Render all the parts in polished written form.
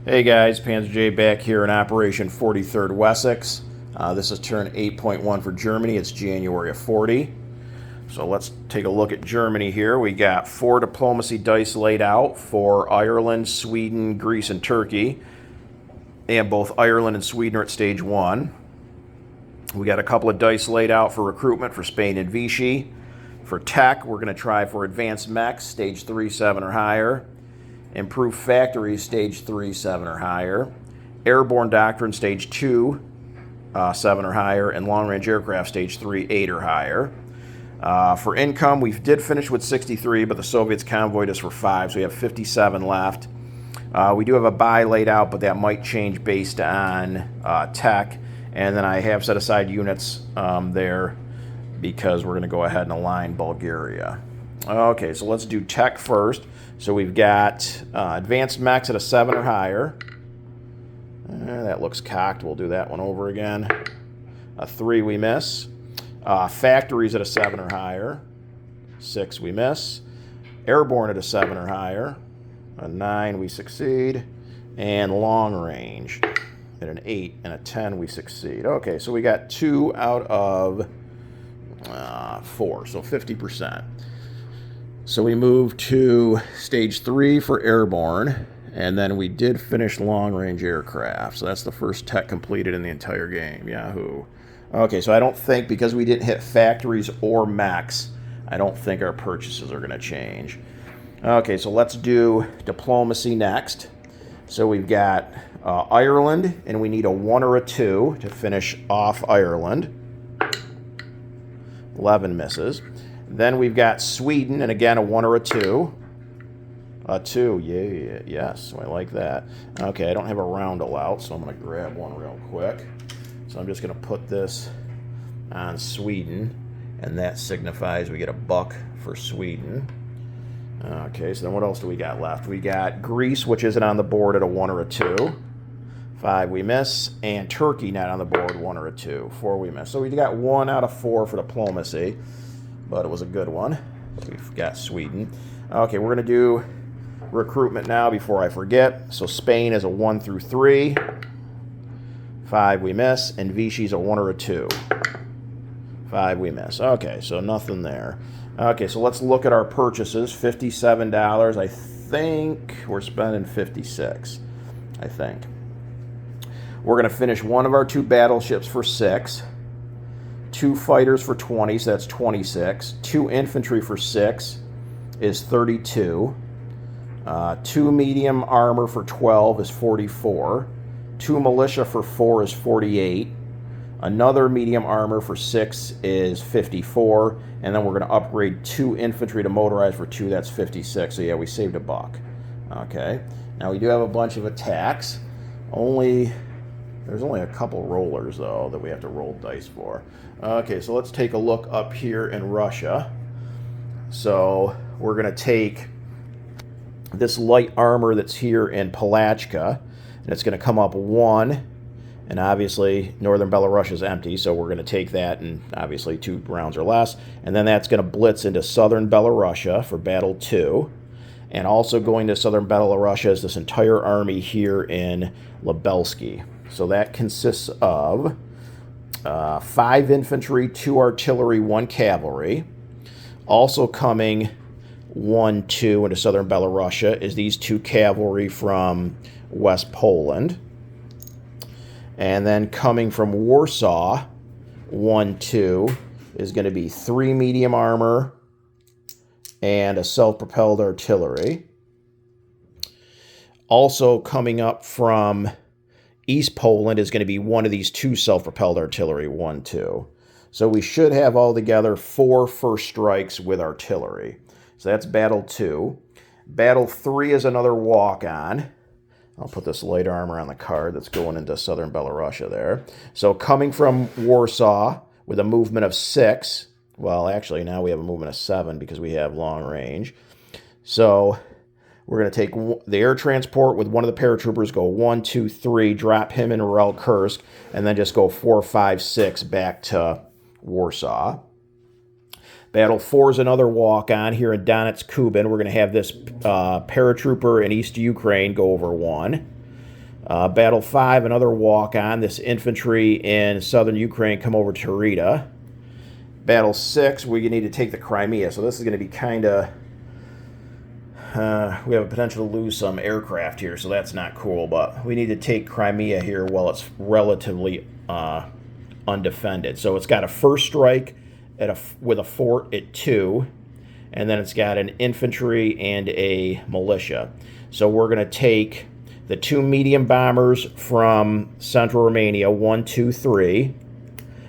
Hey guys, Panzer J back here in Operation 43rd Wessex. This is turn 8.1 for Germany. It's January of 40. So let's take a look at Germany here. We got 4 diplomacy dice laid out for Ireland, Sweden, Greece, and Turkey. And both Ireland and Sweden are at stage 1. We got a couple of dice laid out for recruitment for Spain and Vichy. For tech, we're going to try for advanced mechs, stage 3, 7 or higher. Improved factories, stage 3, 7 or higher. Airborne doctrine, stage 2, 7 or higher. And long-range aircraft, stage 3, 8 or higher. For income, we did finish with 63, but the Soviets convoyed us for 5, so we have 57 left. We do have a buy laid out, but that might change based on tech. And then I have set aside units there because we're going to go ahead and align Bulgaria. Okay, so let's do tech first. So we've got advanced mechs at a 7 or higher. That looks cocked. We'll do that one over again. A 3 we miss. Factories at a 7 or higher. 6 we miss. Airborne at a 7 or higher. A 9 we succeed. And long range at an 8 and a 10 we succeed. Okay, so we got 2 out of 4, so 50%. So we moved to stage 3 for airborne, and then we did finish long-range aircraft. So that's the first tech completed in the entire game. Yahoo. Okay, so I don't think, because we didn't hit factories or mechs, I don't think our purchases are going to change. Okay, so let's do diplomacy next. So we've got Ireland, and we need a 1 or a 2 to finish off Ireland. 11 misses. Then we've got Sweden, and again, a 1 or a 2. A 2, yeah, yes, I like that. Okay, I don't have a roundel out, so I'm going to grab one real quick. So I'm just going to put this on Sweden, and that signifies we get a buck for Sweden. Okay, so then what else do we got left? We got Greece, which isn't on the board, at a 1 or a 2. 5 we miss, and Turkey not on the board, 1 or a 2. 4 we miss. So we got 1 out of 4 for diplomacy, but it was a good one. We've got Sweden. Okay, we're going to do recruitment now before I forget. So Spain is a 1 through 3. 5 we miss, and Vichy's a 1 or a 2. 5 we miss. Okay, so nothing there. Okay, so let's look at our purchases. $57. I think we're spending 56. I think. We're going to finish one of our 2 battleships for 6. 2 fighters for 20, so that's 26. 2 infantry for 6 is 32. 2 medium armor for 12 is 44. 2 militia for 4 is 48. Another medium armor for 6 is 54. And then we're going to upgrade 2 infantry to motorized for 2. That's 56. So yeah, we saved a buck. Okay. Now we do have a bunch of attacks. There's only a couple rollers, though, that we have to roll dice for. Okay, so let's take a look up here in Russia. So we're going to take this light armor that's here in Palachka, and it's going to come up 1. And obviously, northern Belarus is empty, so we're going to take that, and obviously 2 rounds or less. And then that's going to blitz into southern Belarus for battle 2. And also going to southern Belarus is this entire army here in Lebelsky. So that consists of 5 infantry, 2 artillery, 1 cavalry. Also coming 1, 2 into southern Belarus is these 2 cavalry from West Poland. And then coming from Warsaw, 1, 2 is going to be 3 medium armor and a self-propelled artillery. Also coming up from East Poland is going to be 1 of these 2 self-propelled artillery, 1, 2. So we should have altogether 4 first strikes with artillery. So that's battle 2. Battle 3 is another walk-on. I'll put this light armor on the card that's going into southern Belarus there. So coming from Warsaw with a movement of 6. Well, actually, now we have a movement of 7 because we have long range. So we're going to take the air transport with 1 of the paratroopers, go 1, 2, 3, drop him in Uralkursk, and then just go 4, 5, 6 back to Warsaw. Battle 4 is another walk-on here in Donetsk, Kubin. We're going to have this paratrooper in East Ukraine go over 1. Battle 5, another walk-on. This infantry in southern Ukraine come over to Tarita. Battle 6, we need to take the Crimea. So this is going to be kind of... we have a potential to lose some aircraft here, so that's not cool. But we need to take Crimea here while it's relatively undefended. So it's got a first strike with a fort at 2. And then it's got an infantry and a militia. So we're going to take the 2 medium bombers from central Romania, 1, 2, 3.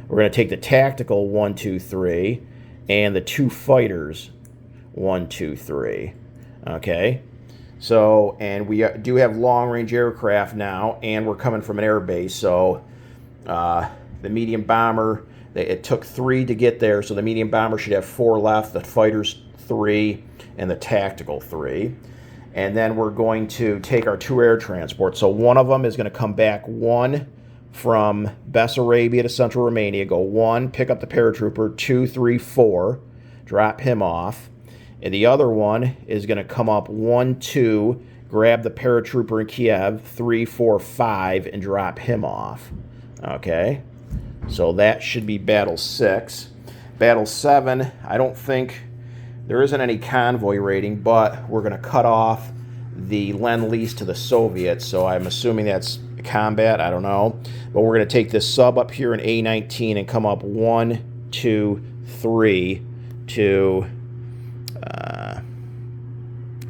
We're going to take the tactical 1, 2, 3, and the 2 fighters 1, 2, 3. Okay, so and we do have long-range aircraft now, and we're coming from an air base. So the medium bomber, it took 3 to get there, so the medium bomber should have 4 left. The fighters 3, and the tactical 3. And then we're going to take our 2 air transports. So one of them is going to come back 1 from Bessarabia to central Romania. Go 1, pick up the paratrooper, 2, 3, 4, drop him off. And the other one is going to come up 1, 2, grab the paratrooper in Kiev, 3, 4, 5, and drop him off. Okay, so that should be Battle 6. Battle 7, I don't think... There isn't any convoy rating, but we're going to cut off the Lend-Lease to the Soviets, so I'm assuming that's combat. I don't know. But we're going to take this sub up here in A19 and come up 1, 2, 3 to,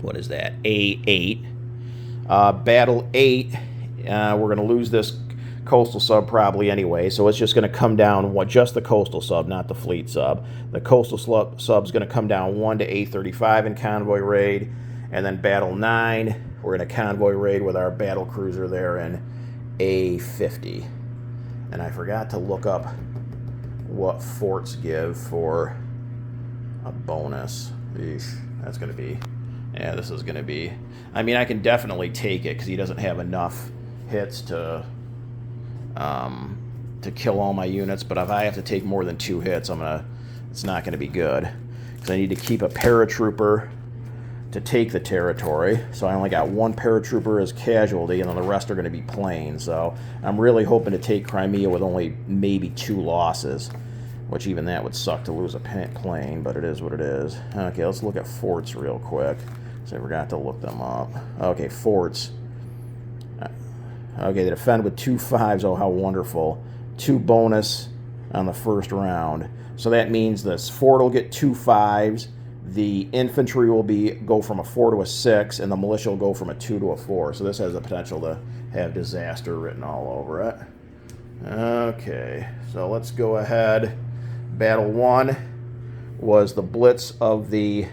what is that, A8. Battle 8, we're going to lose this coastal sub probably anyway, so it's just going to come down just the coastal sub, not the fleet sub. The coastal sub's going to come down 1 to A35 in convoy raid, and then Battle 9, we're going to convoy raid with our battle cruiser there in A50. And I forgot to look up what forts give for a bonus. Eesh, that's going to be, yeah, this is going to be, I mean, I can definitely take it because he doesn't have enough hits to kill all my units, but if I have to take more than 2 hits, it's not going to be good, because I need to keep a paratrooper to take the territory. So I only got 1 paratrooper as casualty, and then the rest are going to be plain. So I'm really hoping to take Crimea with only maybe 2 losses, which even that would suck to lose a plane, but it is what it is. Okay, let's look at forts real quick. So I forgot to look them up. Okay, forts. Okay, they defend with 2 5s. Oh, how wonderful. 2 bonus on the first round. So that means this fort will get 2 5s. The infantry will go from a 4 to a 6, and the militia will go from a 2 to a 4. So this has the potential to have disaster written all over it. Okay, so let's go ahead. Battle 1 was the blitz of the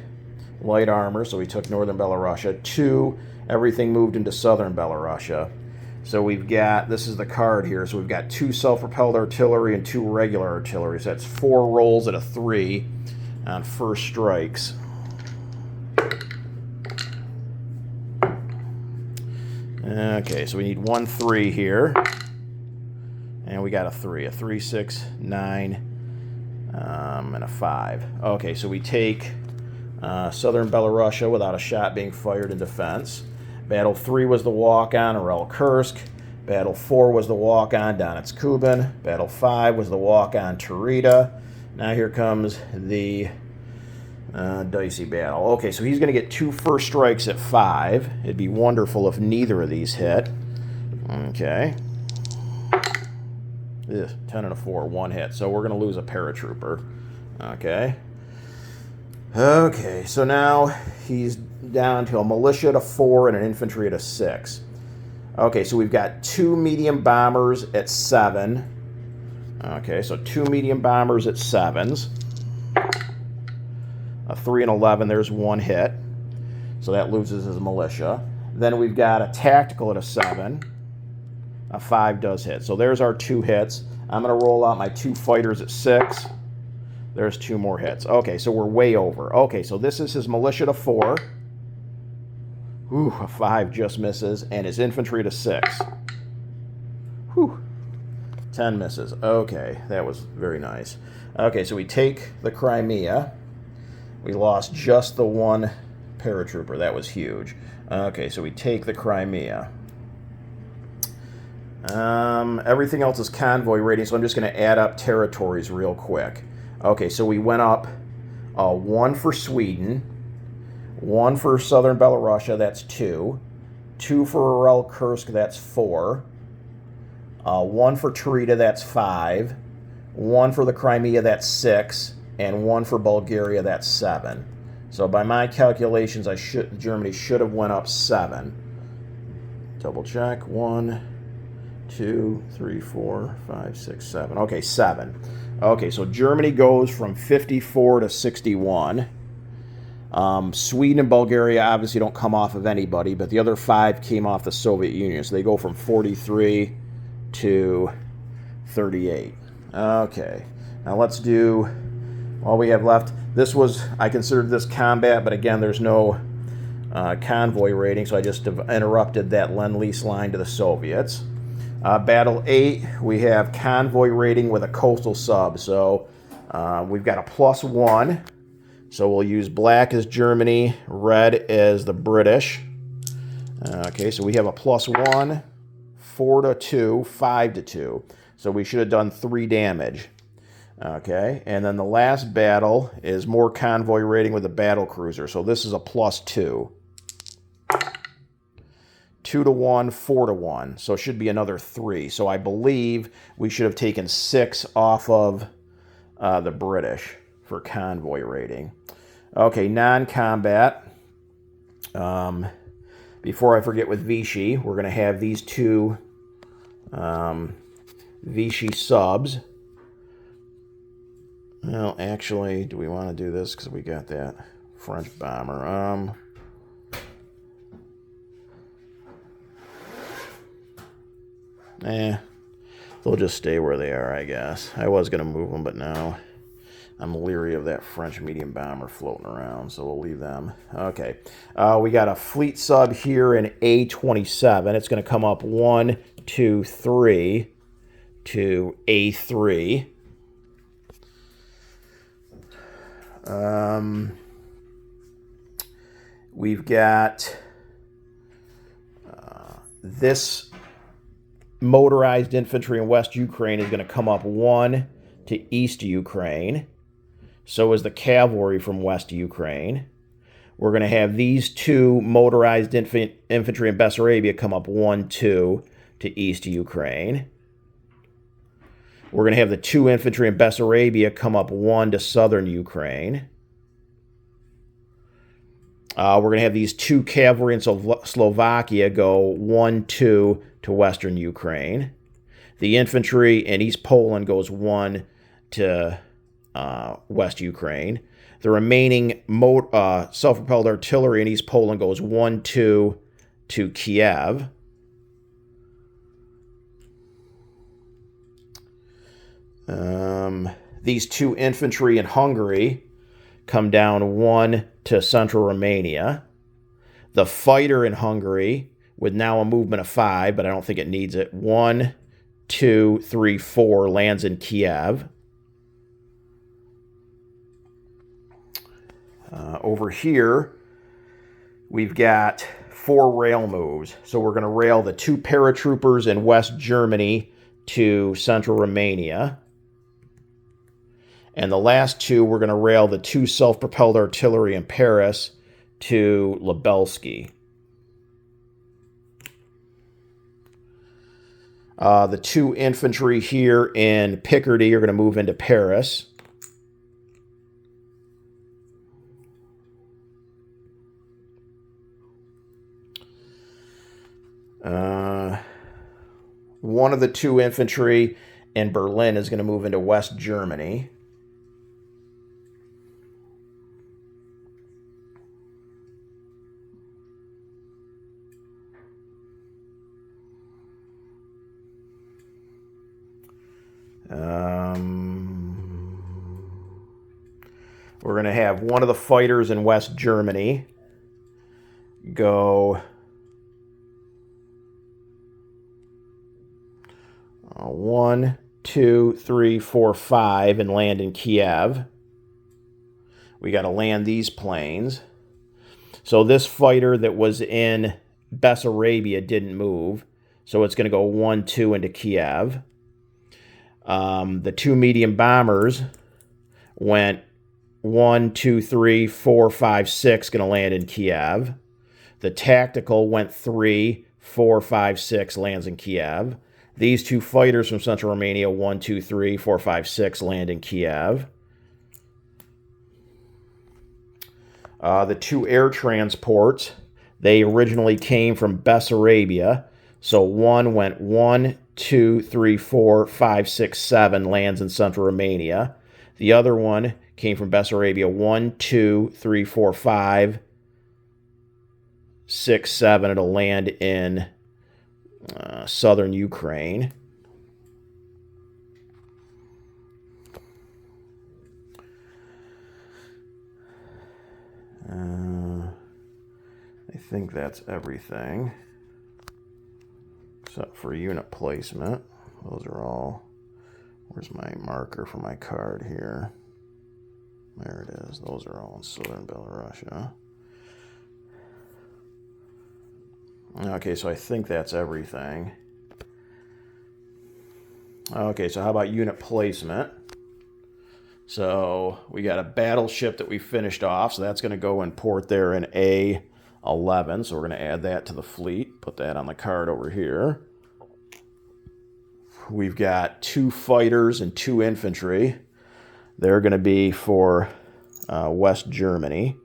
light armor, so we took northern Belarusia. 2, everything moved into southern Belarusia. So we've got, this is the card here, so we've got 2 self-propelled artillery and 2 regular artillery. So that's 4 rolls at a 3 on first strikes. Okay, so we need 1 3 here. And we got a 3, 6, 9, and a 5. Okay, so we take southern Belarusia without a shot being fired in defense. Battle 3 was the walk-on, Orel Kursk. Battle 4 was the walk-on, Donetsk Kuban. Battle 5 was the walk-on, Tarita. Now here comes the dicey battle. Okay, so he's going to get 2 first strikes at 5. It'd be wonderful if neither of these hit. Okay. Ugh, 10 and a 4, 1 hit. So we're going to lose a paratrooper. Okay. Okay, so now he's down to a militia at a 4 and an infantry at a 6. Okay, so we've got 2 medium bombers at 7. Okay, so 2 medium bombers at 7s. A 3 and 11, there's 1 hit. So that loses his militia. Then we've got a tactical at a 7. A 5 does hit. So there's our 2 hits. I'm going to roll out my 2 fighters at 6. There's 2 more hits. Okay, so we're way over. Okay, so this is his militia to 4. Ooh, a 5 just misses. And his infantry to 6. Whew. 10 misses. Okay, that was very nice. Okay, so we take the Crimea. We lost just the 1 paratrooper. That was huge. Okay, so we take the Crimea. Everything else is convoy rating, so I'm just going to add up territories real quick. Okay, so we went up 1 for Sweden, 1 for southern Belarusia, that's 2. 2 for Urel Kursk, that's 4. 1 for Tarita, that's 5. 1 for the Crimea, that's 6. And 1 for Bulgaria, that's 7. So by my calculations, Germany should have went up 7. Double check. 1, 2, 3, 4, 5, 6, 7. Okay, 7. Okay, so Germany goes from 54 to 61. Sweden and Bulgaria obviously don't come off of anybody, but the other 5 came off the Soviet Union. So they go from 43 to 38. Okay, now let's do all we have left. This was, I considered this combat, but again, there's no convoy rating, so I just interrupted that Lend-Lease line to the Soviets. Battle 8, we have convoy rating with a coastal sub. So we've got a +1. So we'll use black as Germany, red as the British. Okay, so we have a +1, 4 to 2, 5 to 2. So we should have done 3 damage. Okay, and then the last battle is more convoy rating with a battle cruiser. So this is a +2. 2 to 1, 4 to 1. So it should be another 3. So I believe we should have taken 6 off of the British for convoy rating. Okay, non-combat. Before I forget with Vichy, we're going to have these 2 Vichy subs. Well, actually, do we want to do this? Because we got that French bomber. They'll just stay where they are, I guess. I was going to move them, but now I'm leery of that French medium bomber floating around, so we'll leave them. Okay. We got a fleet sub here in A27. It's going to come up 1, 2, 3 to A3. We've got this motorized infantry in West Ukraine is going to come up 1 to East Ukraine. So is the cavalry from West Ukraine. We're going to have these 2 motorized infantry in Bessarabia come up 1, 2 to East Ukraine. We're going to have the 2 infantry in Bessarabia come up 1 to southern Ukraine. We're going to have these 2 cavalry in Slovakia go 1, 2 to western Ukraine. The infantry in East Poland goes 1 to West Ukraine. The remaining self-propelled artillery in East Poland goes 1, 2 to Kiev. These 2 infantry in Hungary come down 1 to central Romania. The fighter in Hungary, with now a movement of 5, but I don't think it needs it, 1, 2, 3, 4, lands in Kiev. Over here, we've got 4 rail moves. So we're going to rail the 2 paratroopers in West Germany to central Romania. And the last 2, we're going to rail the 2 self-propelled artillery in Paris to Lubelski. The 2 infantry here in Picardy are going to move into Paris. One of the 2 infantry in Berlin is going to move into West Germany. We're going to have one of the fighters in West Germany go 1, 2, 3, 4, 5 and land in Kiev. We got to land these planes. So this fighter that was in Bessarabia didn't move. So it's going to go 1, 2 into Kiev. The 2 medium bombers went 1, 2, 3, 4, 5, 6, going to land in Kiev. The tactical went 3, 4, 5, 6, lands in Kiev. These 2 fighters from Central Romania, 1, 2, 3, 4, 5, 6, land in Kiev. The 2 air transports, they originally came from Bessarabia. So one went 1, 2, 3, 4, 5, 6, 7, lands in Central Romania. The other one came from Bessarabia, 1, 2, 3, 4, 5, 6, 7. It'll land in southern Ukraine. I think that's everything except for unit placement. Those are all. Where's my marker for my card here? There it is. Those are all in southern Belarusia. Okay, so I think that's everything. Okay, so how about unit placement? So we got a battleship that we finished off, so that's going to go in port there in A11. So we're going to add that to the fleet. Put that on the card over here. We've got 2 fighters and 2 infantry. They're going to be for West Germany.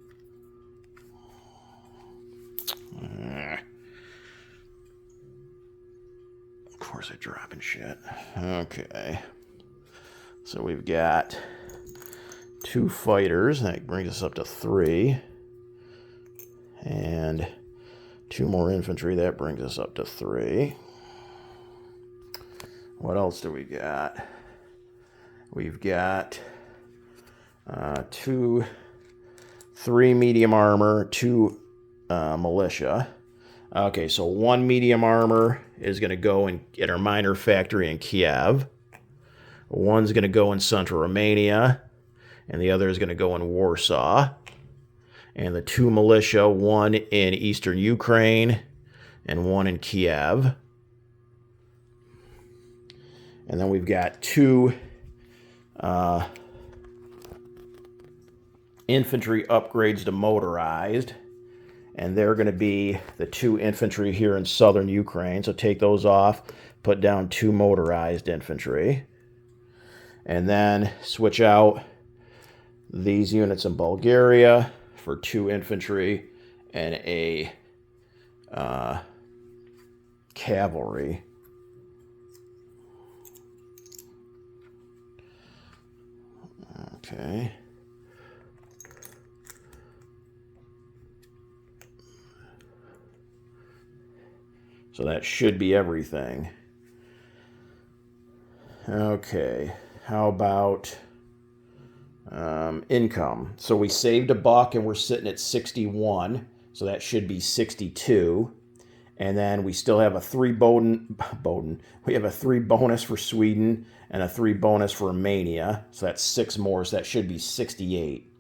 Of course, I'm dropping shit. Okay. So we've got 2 fighters. That brings us up to 3. And 2 more infantry. That brings us up to 3. What else do we got? We've got 3 medium armor, 2 militia. Okay, so 1 medium armor is going to go at our minor factory in Kiev. One's going to go in Central Romania, and the other is going to go in Warsaw. And the 2 militia, 1 in eastern Ukraine and 1 in Kiev. And then we've got 2 infantry upgrades to motorized. And they're going to be the 2 infantry here in southern Ukraine. So take those off, put down 2 motorized infantry. And then switch out these units in Bulgaria for 2 infantry and a cavalry. Okay. So that should be everything. Okay. How about income? So we saved $1 and we're sitting at 61. So that should be 62. And then we still have a 3 we have a 3 bonus for Sweden and a 3 bonus for Romania. So that's 6 more. So that should be 68.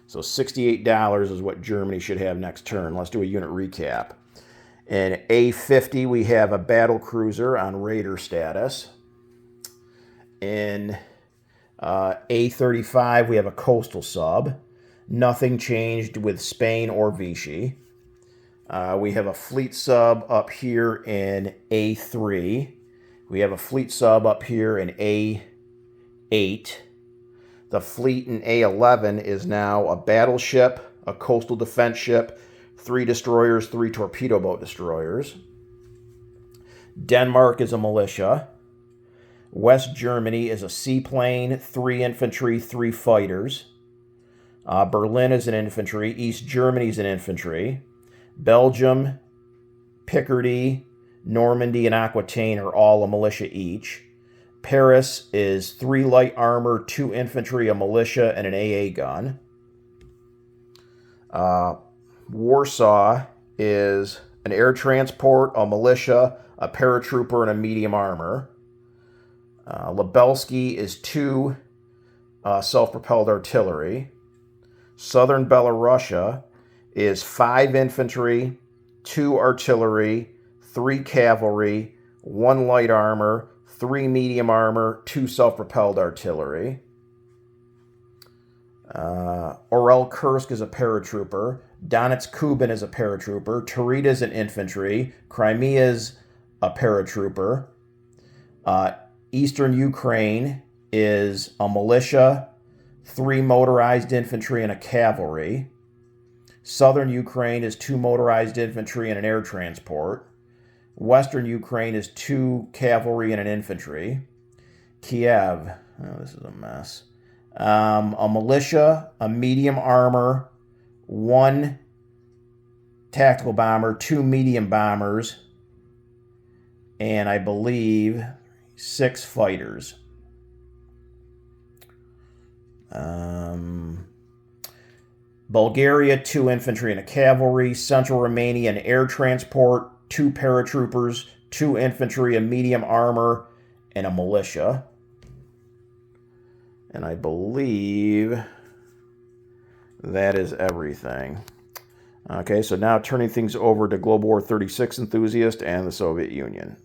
So $68 is what Germany should have next turn. Let's do a unit recap. In A50, we have a battle cruiser on raider status. In A35, we have a coastal sub. Nothing changed with Spain or Vichy. We have a fleet sub up here in A3. We have a fleet sub up here in A8. The fleet in A11 is now a battleship, a coastal defense ship, 3 destroyers, 3 torpedo boat destroyers. Denmark is a militia. West Germany is a seaplane, 3 infantry, 3 fighters. Berlin is an infantry. East Germany is an infantry. Belgium, Picardy, Normandy, and Aquitaine are all a militia each. Paris is 3 light armor, 2 infantry, a militia, and an AA gun. Warsaw is an air transport, a militia, a paratrooper, and a medium armor. Lebelsky is 2 self-propelled artillery. Southern Belarusia is 5 infantry, 2 artillery, 3 cavalry, 1 light armor, 3 medium armor, 2 self-propelled artillery. Orel Kursk is a paratrooper. Donetsk Kuban is a paratrooper. Tarita is an infantry. Crimea is a paratrooper. Eastern Ukraine is a militia, 3 motorized infantry, and a cavalry. Southern Ukraine is 2 motorized infantry and an air transport. Western Ukraine is 2 cavalry and an infantry. Kiev, oh, this is a mess. A militia, a medium armor, 1 tactical bomber, 2 medium bombers, and I believe 6 fighters. Bulgaria, 2 infantry and a cavalry. Central Romania, an air transport, 2 paratroopers, 2 infantry, a medium armor, and a militia. And I believe that is everything. Okay, so now turning things over to Global War 36 enthusiast and the Soviet Union.